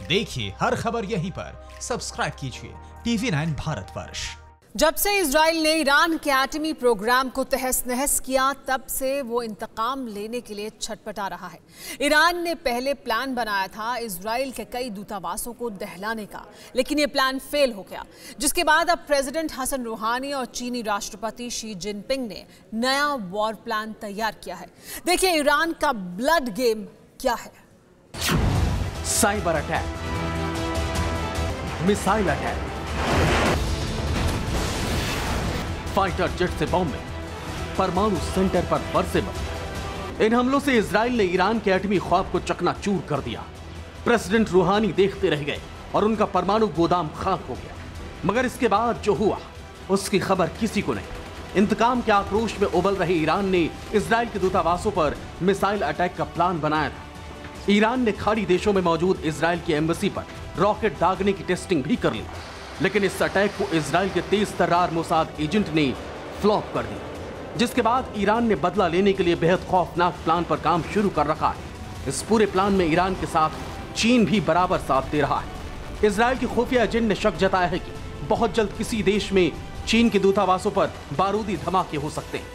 देखिए हर खबर यहीं पर, सब्सक्राइब कीजिए TV9 भारतवर्ष। जब से इजराइल ने ईरान के एटमी प्रोग्राम को तहस नहस किया, तब से वो इंतकाम लेने के लिए छटपटा रहा है। ईरान ने पहले प्लान बनाया था इजराइल के कई दूतावासों को दहलाने का, लेकिन ये प्लान फेल हो गया, जिसके बाद अब प्रेसिडेंट हसन रूहानी और चीनी राष्ट्रपति शी जिनपिंग ने नया वॉर प्लान तैयार किया है। देखिए ईरान का ब्लड गेम क्या है। Cyber attack, missile attack, fighter jet से बॉम्बिंग, परमाणु सेंटर पर बरसे बम। इन हमलों से इजराइल ने ईरान के एटमी ख्वाब को चकनाचूर कर दिया। प्रेसिडेंट रूहानी देखते रह गए और उनका परमाणु गोदाम खाक हो गया। मगर इसके बाद जो हुआ उसकी खबर किसी को नहीं। इंतकाम के आक्रोश में उबल रहे ईरान ने इजराइल के दूतावासों पर मिसाइल अटैक का प्लान बनाया था। ईरान ने खाड़ी देशों में मौजूद इजराइल की एम्बेसी पर रॉकेट दागने की टेस्टिंग भी कर ली, लेकिन इस अटैक को इजराइल के तेज तर्रार मोसाद एजेंट ने फ्लॉप कर दिया, जिसके बाद ईरान ने बदला लेने के लिए बेहद खौफनाक प्लान पर काम शुरू कर रखा है। इस पूरे प्लान में ईरान के साथ चीन भी बराबर साथ दे रहा है। इजराइल के खुफिया एजेंट ने शक जताया है कि बहुत जल्द किसी देश में चीन के दूतावासों पर बारूदी धमाके हो सकते हैं।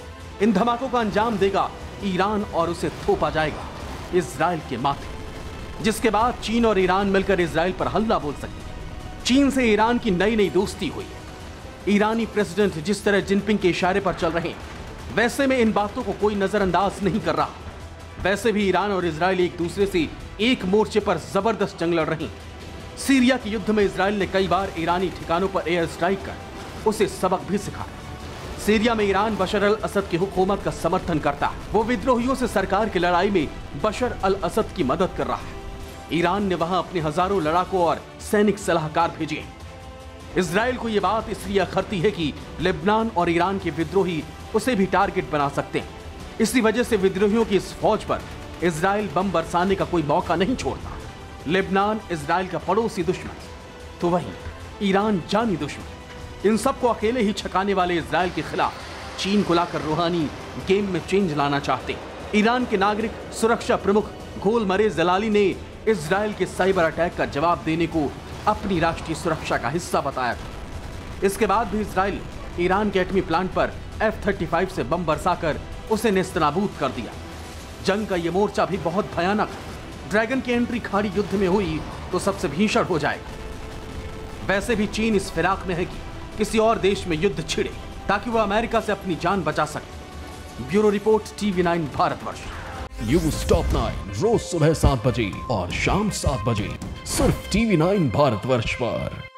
इन धमाकों का अंजाम देगा ईरान और उसे थोपा जाएगा इजराइल के माथे, जिसके बाद चीन और ईरान मिलकर इजराइल पर हमला बोल सकते हैं। चीन से ईरान की नई नई दोस्ती हुई है। ईरानी प्रेसिडेंट जिस तरह जिनपिंग के इशारे पर चल रहे हैं, वैसे में इन बातों को कोई नजरअंदाज नहीं कर रहा। वैसे भी ईरान और इजराइल एक दूसरे से एक मोर्चे पर जबरदस्त जंग लड़ रहे हैं। सीरिया के युद्ध में इजराइल ने कई बार ईरानी ठिकानों पर एयर स्ट्राइक कर उसे सबक भी सिखाया। सीरिया में ईरान बशर अल असद की हुकूमत का समर्थन करता है। वो विद्रोहियों से सरकार की लड़ाई में बशर अल असद की मदद कर रहा है। ईरान ने वहां अपने हजारों लड़ाकों और सैनिक सलाहकार भेजे हैं। इजराइल को यह बात इसलिए अखरती है कि लेबनान और ईरान के विद्रोही उसे भी टारगेट बना सकते हैं। इसी वजह से विद्रोहियों की इस फौज पर इजराइल बम बरसाने का कोई मौका नहीं छोड़ता। लेबनान इजराइल का पड़ोसी दुश्मन, तो वहीं ईरान जानी दुश्मन। इन सबको अकेले ही छकाने वाले इजराइल के खिलाफ चीन को लाकर रूहानी गेम में चेंज लाना चाहते हैं। ईरान के नागरिक सुरक्षा प्रमुख गोलमरे जलाली ने इजराइल के साइबर अटैक का जवाब देने को अपनी राष्ट्रीय सुरक्षा का हिस्सा बताया था। इसके बाद भी इजराइल ईरान के एटमी प्लांट पर F-35 से बम बरसाकर उसे नेस्तनाबूद कर दिया। जंग का यह मोर्चा भी बहुत भयानक है। ड्रैगन की एंट्री खाड़ी युद्ध में हुई तो सबसे भीषण हो जाएगा। वैसे भी चीन इस फिराक में है कि किसी और देश में युद्ध छिड़े ताकि वह अमेरिका से अपनी जान बचा सके। Bureau report TV9 Bharatvarsh. News top 9 रोज सुबह 7 बजे और शाम 7 बजे सिर्फ TV9 भारतवर्ष पर।